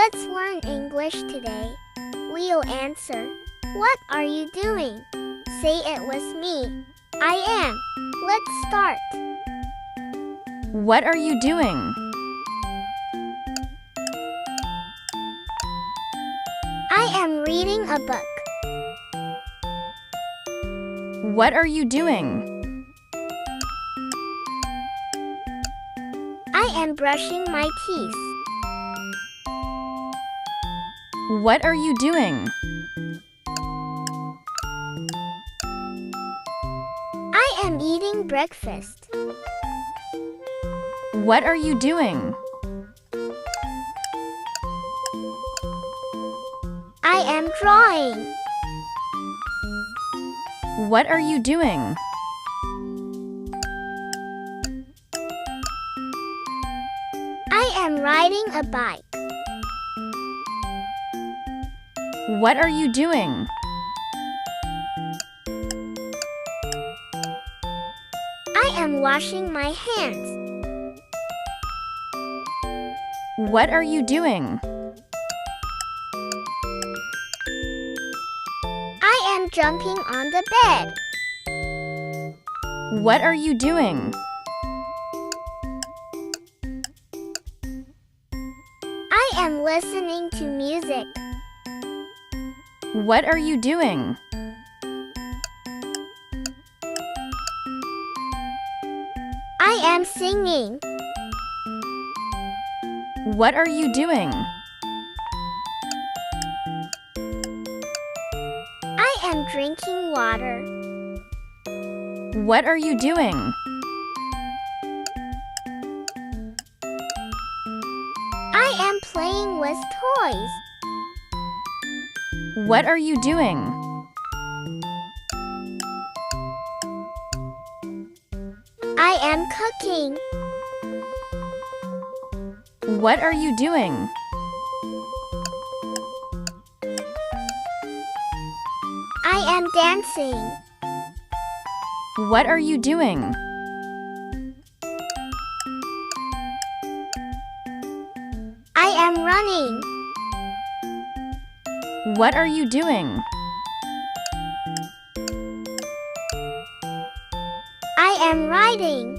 Let's learn English today. We'll answer. What are you doing? Say it with me. I am. Let's start. What are you doing? I am reading a book. What are you doing? I am brushing my teeth. What are you doing? I am eating breakfast. What are you doing? I am drawing. What are you doing? I am riding a bike. What are you doing? I am washing my hands. What are you doing? I am jumping on the bed. What are you doing? I am listening to music. What are you doing? I am singing. What are you doing? I am drinking water. What are you doing? I am playing with toys. What are you doing? I am cooking. What are you doing? I am dancing. What are you doing? I am running. What are you doing? I am riding.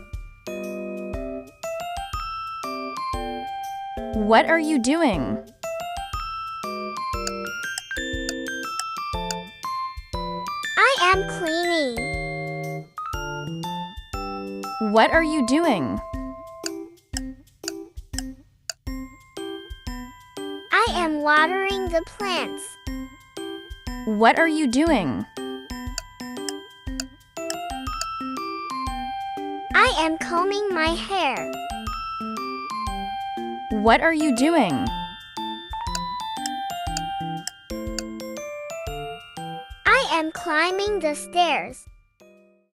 What are you doing? I am cleaning. What are you doing? I am watering the plants. What are you doing? I am combing my hair. What are you doing? I am climbing the stairs.